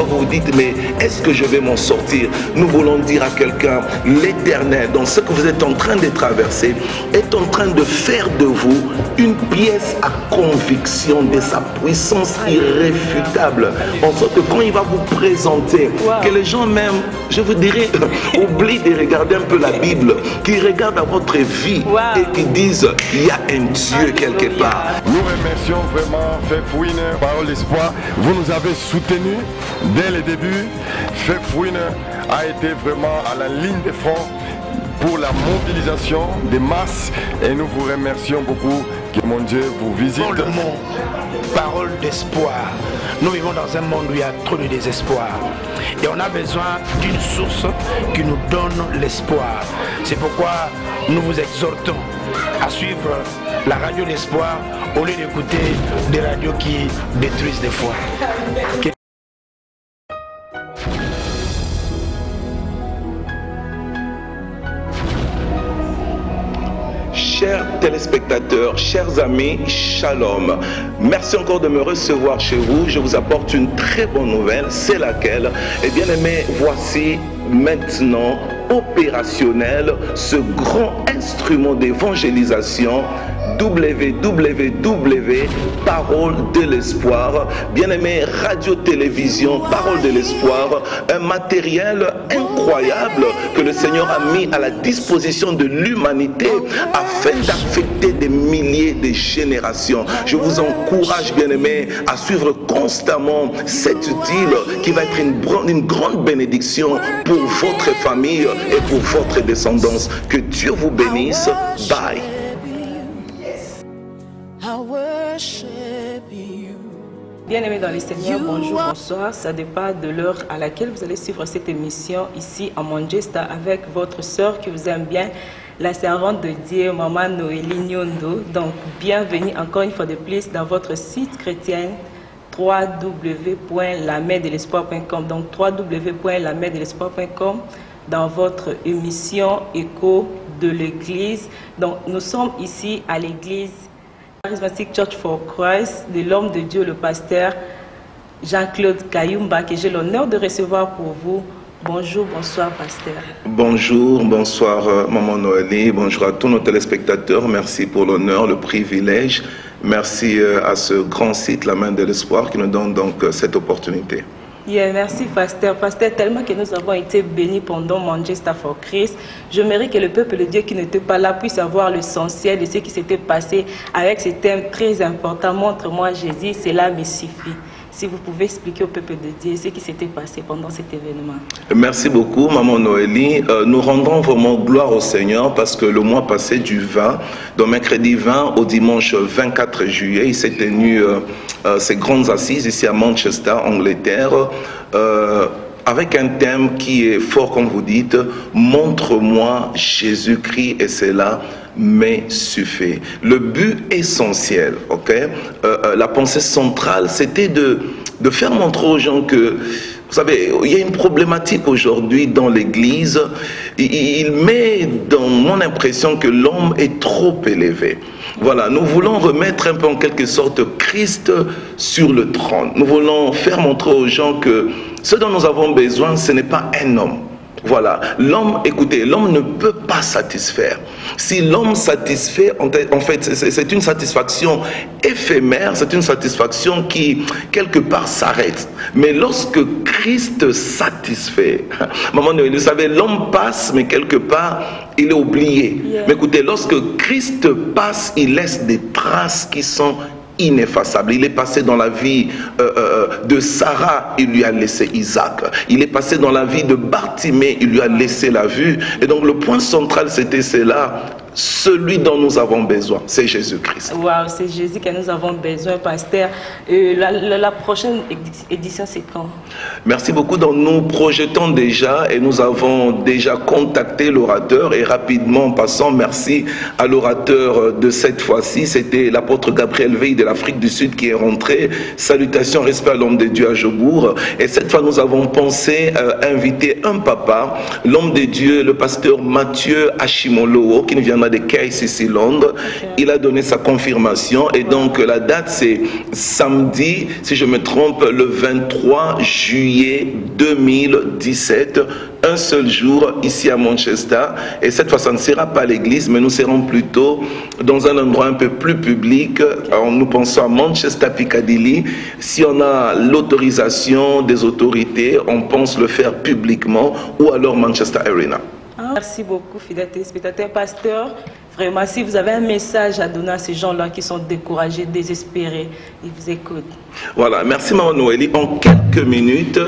fois vous vous dites, mais est-ce que je vais m'en sortir? Nous voulons dire à quelqu'un, l'Éternel, dans ce que vous êtes en train de traverser, est en train de faire de vous une pièce à conviction de sa puissance irréfutable. En sorte que quand il va vous présenter, que les gens même, je vous dirais, oublient de regarder un peu la Bible, qu'ils regardent à votre vie et qu'ils disent, il y a un Dieu quelque part. Nous remercions vraiment Fefouine, Parole d'Espoir. Vous nous avez soutenus dès le début. Fefouine a été vraiment à la ligne de front pour la mobilisation des masses et nous vous remercions beaucoup. Que mon Dieu vous visite. Dans le monde, Parole d'Espoir. Nous vivons dans un monde où il y a trop de désespoir. Et on a besoin d'une source qui nous donne l'espoir. C'est pourquoi nous vous exhortons à suivre la radio d'espoir au lieu d'écouter des radios qui détruisent des fois. Chers téléspectateurs, chers amis, shalom. Merci encore de me recevoir chez vous. Je vous apporte une très bonne nouvelle. C'est laquelle? Eh bien aimé, voici maintenant opérationnel ce grand instrument d'évangélisation www. Parole de l'espoir. Bien-aimé, radio-télévision, Parole de l'espoir, un matériel incroyable que le Seigneur a mis à la disposition de l'humanité afin d'affecter des milliers de générations. Je vous encourage, bien-aimé, à suivre constamment cet utile qui va être une grande bénédiction pour votre famille et pour votre descendance. Que Dieu vous bénisse. Bye. Bien-aimés dans les Seigneurs, bonjour, bonsoir. Ça dépend de l'heure à laquelle vous allez suivre cette émission ici à Manchester avec votre sœur qui vous aime bien, la servante de Dieu, Maman Noélie Nyondo. Donc, bienvenue encore une fois de plus dans votre site chrétien www.lamerdelespoir.com. Donc, www.lamerdelespoir.com dans votre émission Écho de l'Église. Donc, nous sommes ici à l'Église Charismatic Church for Christ de l'homme de Dieu, le pasteur Jean-Claude Kayumba, que j'ai l'honneur de recevoir pour vous. Bonjour, bonsoir, pasteur. Bonjour, bonsoir, Maman Noélie. Bonjour à tous nos téléspectateurs. Merci pour l'honneur, le privilège. Merci à ce grand site, La Main de l'Espoir, qui nous donne donc cette opportunité. Merci, pasteur. Pasteur, tellement que nous avons été bénis pendant Manchester for Christ. J'aimerais que le peuple de Dieu qui n'était pas là puisse avoir l'essentiel de ce qui s'était passé avec ce thème très important. Montre-moi Jésus, cela me suffit. Si vous pouvez expliquer au peuple de Dieu ce qui s'était passé pendant cet événement. Merci beaucoup, Maman Noélie. Nous rendons vraiment gloire au Seigneur parce que le mois passé du 20, donc mercredi 20 au dimanche 24 juillet, il s'est tenu ces grandes assises ici à Manchester, Angleterre, avec un thème qui est fort, comme vous dites, montre-moi Jésus-Christ et c'est là mais suffit. Le but essentiel, la pensée centrale, c'était de faire montrer aux gens que, vous savez, il y a une problématique aujourd'hui dans l'Église. Il met dans mon impression que l'homme est trop élevé. Voilà, nous voulons remettre un peu en quelque sorte Christ sur le trône. Nous voulons faire montrer aux gens que ce dont nous avons besoin, ce n'est pas un homme. Voilà, l'homme, écoutez, l'homme ne peut pas satisfaire. Si l'homme satisfait, en fait, c'est une satisfaction éphémère, c'est une satisfaction qui, quelque part, s'arrête. Mais lorsque Christ satisfait, maman, vous savez, l'homme passe, mais quelque part, il est oublié. Mais écoutez, lorsque Christ passe, il laisse des traces qui sont ineffaçable. Il est passé dans la vie de Sarah, il lui a laissé Isaac. Il est passé dans la vie de Bartimée, il lui a laissé la vue. Et donc le point central, c'était cela. Celui dont nous avons besoin, c'est Jésus-Christ. Waouh, c'est Jésus que nous avons besoin, pasteur. La prochaine édition, c'est quand? Merci beaucoup. Donc, nous projetons déjà et nous avons déjà contacté l'orateur et rapidement, en passant, merci à l'orateur de cette fois-ci. C'était l'apôtre Gabriel Veil de l'Afrique du Sud qui est rentré. Salutations, respect à l'homme de Dieu à Jobourg. Et cette fois, nous avons pensé inviter un papa, l'homme de Dieu, le pasteur Mathieu Hashimolo, qui nous vient on a des cases ici Londres. Il a donné sa confirmation et donc la date c'est samedi, si je me trompe, le 23 juillet 2017. Un seul jour ici à Manchester, et cette fois ça ne sera pas à l'église, mais nous serons plutôt dans un endroit un peu plus public. Alors, nous pensons à Manchester Piccadilly. Si on a l'autorisation des autorités, on pense le faire publiquement, ou alors Manchester Arena. Merci beaucoup, fidèle téléspectateur. Pasteur, vraiment, si vous avez un message à donner à ces gens-là qui sont découragés, désespérés, ils vous écoutent. Voilà, merci Maman Noélie. En quelques minutes,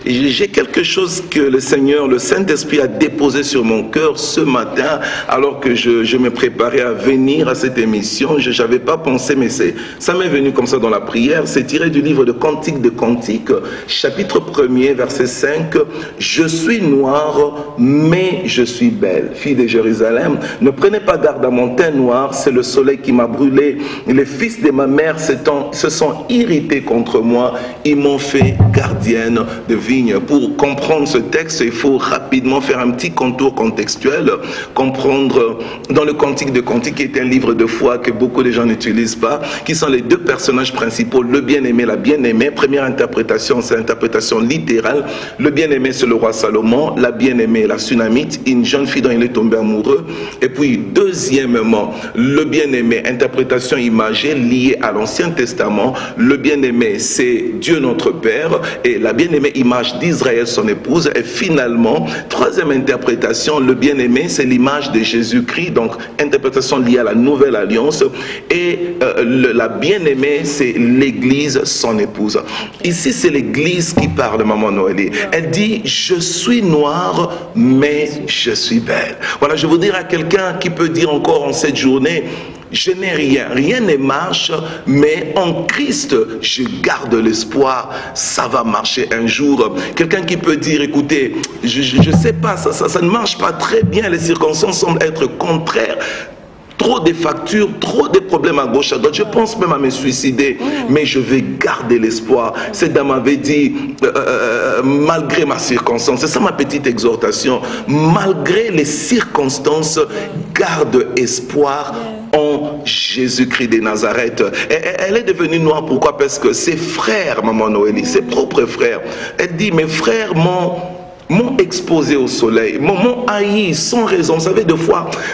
j'ai quelque chose que le Seigneur, le Saint-Esprit a déposé sur mon cœur ce matin, alors que je me préparais à venir à cette émission. Je n'avais pas pensé, mais ça m'est venu comme ça dans la prière. C'est tiré du livre de Cantique de Cantique, chapitre 1er, verset 5. Je suis noire, mais je suis belle. Fille de Jérusalem, ne prenez pas garde à mon teint noir, c'est le soleil qui m'a brûlé. Les fils de ma mère se sont irrités contre moi, ils m'ont fait gardienne de vigne. Pour comprendre ce texte, il faut rapidement faire un petit contour contextuel, comprendre dans le Cantique de Cantique, qui est un livre de foi que beaucoup de gens n'utilisent pas, qui sont les deux personnages principaux, le bien-aimé, la bien-aimée. Première interprétation, c'est l'interprétation littérale. Le bien-aimé, c'est le roi Salomon, la bien-aimée, la Sunamite, une jeune fille dont il est tombé amoureux. Et puis, deuxièmement, le bien-aimé, interprétation imagée liée à l'Ancien Testament. Le bien-aimé, c'est Dieu notre Père, et la bien-aimée, image d'Israël, son épouse. Et finalement, troisième interprétation, le bien-aimé, c'est l'image de Jésus-Christ, donc interprétation liée à la Nouvelle Alliance. Et la bien-aimée, c'est l'Église, son épouse. Ici, c'est l'Église qui parle, Maman Noélie. Elle dit, je suis noire, mais je suis belle. Voilà, je vous dirais à quelqu'un qui peut dire encore en cette journée, je n'ai rien, rien ne marche, mais en Christ, je garde l'espoir, ça va marcher un jour. Quelqu'un qui peut dire, écoutez, je ne sais pas, ça ne marche pas très bien, les circonstances semblent être contraires. Trop de factures, trop de problèmes à gauche, à droite. Je pense même à me suicider, mais je vais garder l'espoir. Cette dame avait dit, malgré ma circonstance, c'est ça ma petite exhortation, malgré les circonstances, garde espoir en Jésus-Christ de Nazareth. Elle est devenue noire, pourquoi? Parce que ses frères, Maman Noélie, ses propres frères, elle dit, mes frères m'ont exposé au soleil, m'ont haï sans raison. Vous savez,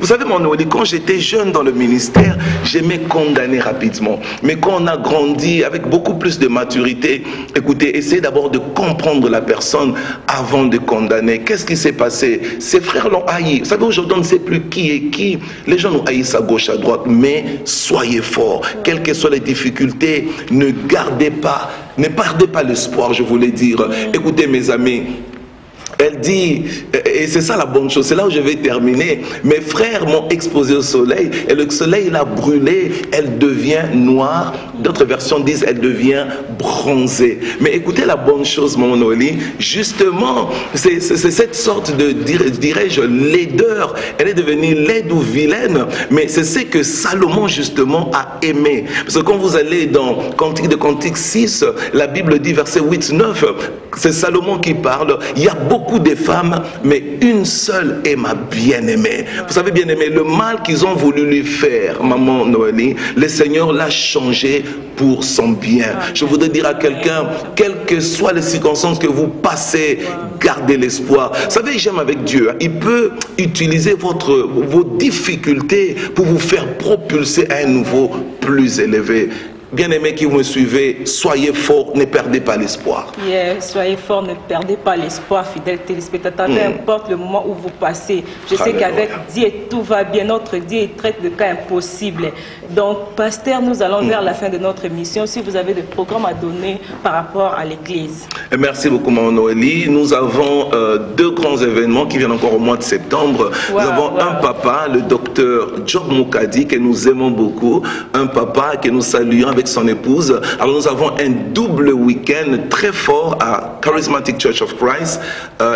vous savez, mon Noélie, quand j'étais jeune dans le ministère, j'aimais condamner rapidement. Mais quand on a grandi avec beaucoup plus de maturité, écoutez, essayez d'abord de comprendre la personne avant de condamner. Qu'est-ce qui s'est passé? Ses frères l'ont haï. Vous savez, aujourd'hui, on ne sait plus qui est qui. Les gens nous haïssent à gauche, à droite, mais soyez forts. Quelles que soient les difficultés, ne perdez pas l'espoir, je voulais dire. Écoutez, mes amis, elle dit, et c'est ça la bonne chose, c'est là où je vais terminer, mes frères m'ont exposé au soleil, et le soleil l'a brûlée, elle devient noire. D'autres versions disent, elle devient bronzée. Mais écoutez la bonne chose, mon Noélie, justement, c'est cette sorte de, dirais-je, laideur. Elle est devenue laide ou vilaine, mais c'est ce que Salomon, justement, a aimé. Parce que quand vous allez dans Cantique de Cantique 6, la Bible dit, verset 8-9, c'est Salomon qui parle, il y a beaucoup de femmes, mais une seule est ma bien-aimée. Vous savez, bien-aimée, le mal qu'ils ont voulu lui faire, Maman Noélie, le Seigneur l'a changé pour son bien. Je voudrais dire à quelqu'un, quelles que soient les circonstances que vous passez, gardez l'espoir. Vous savez, j'aime avec Dieu, il peut utiliser vos difficultés pour vous faire propulser à un niveau plus élevé. Bien-aimés qui vous me suivez, soyez forts, ne perdez pas l'espoir. Soyez forts, ne perdez pas l'espoir, fidèles téléspectateurs, peu importe le moment où vous passez. Je sais qu'avec Dieu, tout va bien. Notre Dieu, il traite de cas impossibles. Donc, pasteur, nous allons vers la fin de notre émission. Si vous avez des programmes à donner par rapport à l'Église. Merci beaucoup, Maman Noélie. Nous avons deux grands événements qui viennent encore au mois de septembre. Nous avons un papa, le docteur Job Moukadi, que nous aimons beaucoup. Un papa que nous saluons avec avec son épouse. Alors nous avons un double week-end très fort à Charismatic Church of Christ,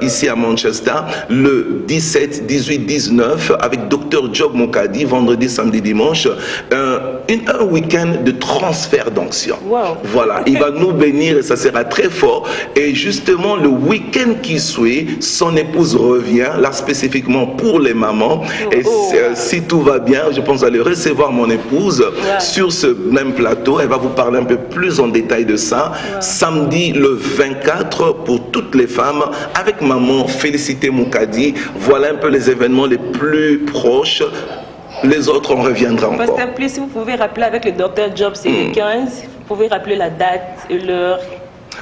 ici à Manchester, le 17, 18, 19, avec Dr. Job Mokadi, vendredi, samedi, dimanche. Un week-end de transfert d'onction. Wow. Voilà, il va nous bénir et ça sera très fort. Et justement, le week-end qui suit, son épouse revient, là spécifiquement pour les mamans. Et si tout va bien, je pense aller recevoir mon épouse sur ce même plateau. Elle va vous parler un peu plus en détail de ça. Samedi le 24 pour toutes les femmes avec maman Félicité Moukadi. Voilà un peu les événements les plus proches. Les autres, on reviendra encore. Pasteur, si vous pouvez rappeler avec le Dr. Job, c'est le 15. Vous pouvez rappeler la date et l'heure.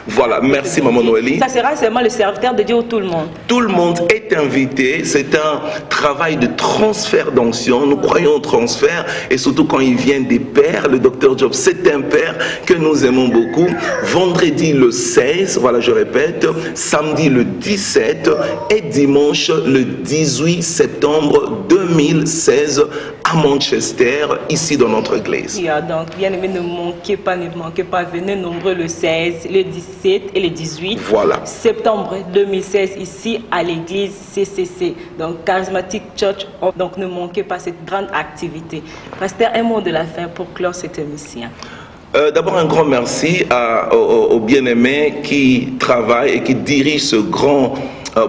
Voilà, merci Maman Noélie. Ça sera seulement le serviteur de Dieu ou tout le monde? Tout le monde est invité. C'est un travail de transfert d'onction. Nous croyons au transfert et surtout quand il vient des pères. Le Dr. Job, c'est un père que nous aimons beaucoup. Vendredi le 16, voilà je répète, samedi le 17 et dimanche le 18 septembre 2016 à Manchester, ici dans notre église. Donc, bien aimé, ne manquez pas, venez nombreux le 16, le 17 et le 18 septembre 2016 ici à l'église CCC, donc Charismatic Church. Donc ne manquez pas cette grande activité. Pasteur, un mot de la fin pour clore cette émission. D'abord un grand merci aux bien-aimés qui travaillent et qui dirigent ce grand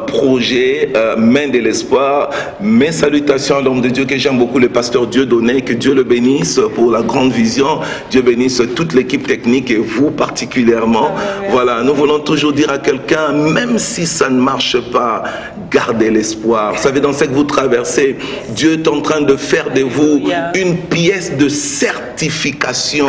projet Main de l'espoir. Mes salutations à l'homme de Dieu que j'aime beaucoup, le pasteur Dieudonné, que Dieu le bénisse pour la grande vision. Dieu bénisse toute l'équipe technique et vous particulièrement. Voilà, nous voulons toujours dire à quelqu'un, même si ça ne marche pas, gardez l'espoir. Vous savez, dans ce que vous traversez, Dieu est en train de faire de vous une pièce de certification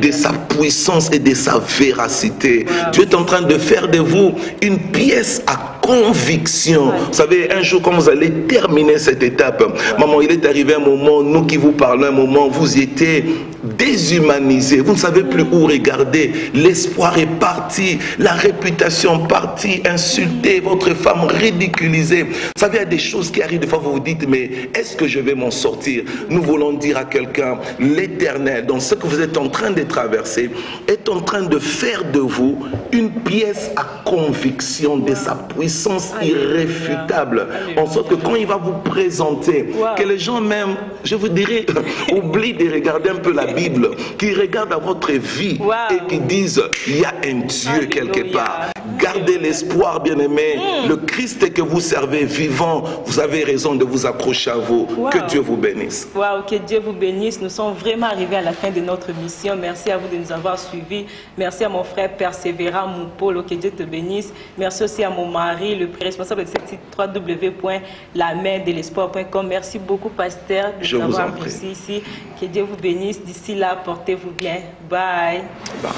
de sa puissance et de sa véracité. Dieu est en train de faire de vous une pièce à conviction. Vous savez, un jour, quand vous allez terminer cette étape, maman, il est arrivé un moment, nous qui vous parlons, un moment, vous étiez déshumanisé. Vous ne savez plus où regarder. L'espoir est parti, la réputation partie, insulté, votre femme ridiculisée. Vous savez, il y a des choses qui arrivent, des fois vous vous dites, mais est-ce que je vais m'en sortir? Nous voulons dire à quelqu'un, l'Éternel, dans ce que vous êtes en train de traverser, est en train de faire de vous une pièce à conviction de sa puissance irréfutable. En sorte que quand il va vous présenter, que les gens même, je vous dirais, oublient de regarder un peu la Bible, qui regardent à votre vie et qui disent, il y a un Dieu quelque part. Gardez l'espoir, bien-aimés. Le Christ que vous servez vivant, vous avez raison de vous accrocher à vous. Que Dieu vous bénisse. Que Dieu vous bénisse. Nous sommes vraiment arrivés à la fin de notre mission. Merci à vous de nous avoir suivis. Merci à mon frère Persévérant Moupolo. Que Dieu te bénisse. Merci aussi à mon mari, le responsable de ce site www.lamaindelespoir.com. Merci beaucoup, pasteur, de nous avoir apprécié ici. Que Dieu vous bénisse. D'ici là, portez-vous bien. Bye. Bye.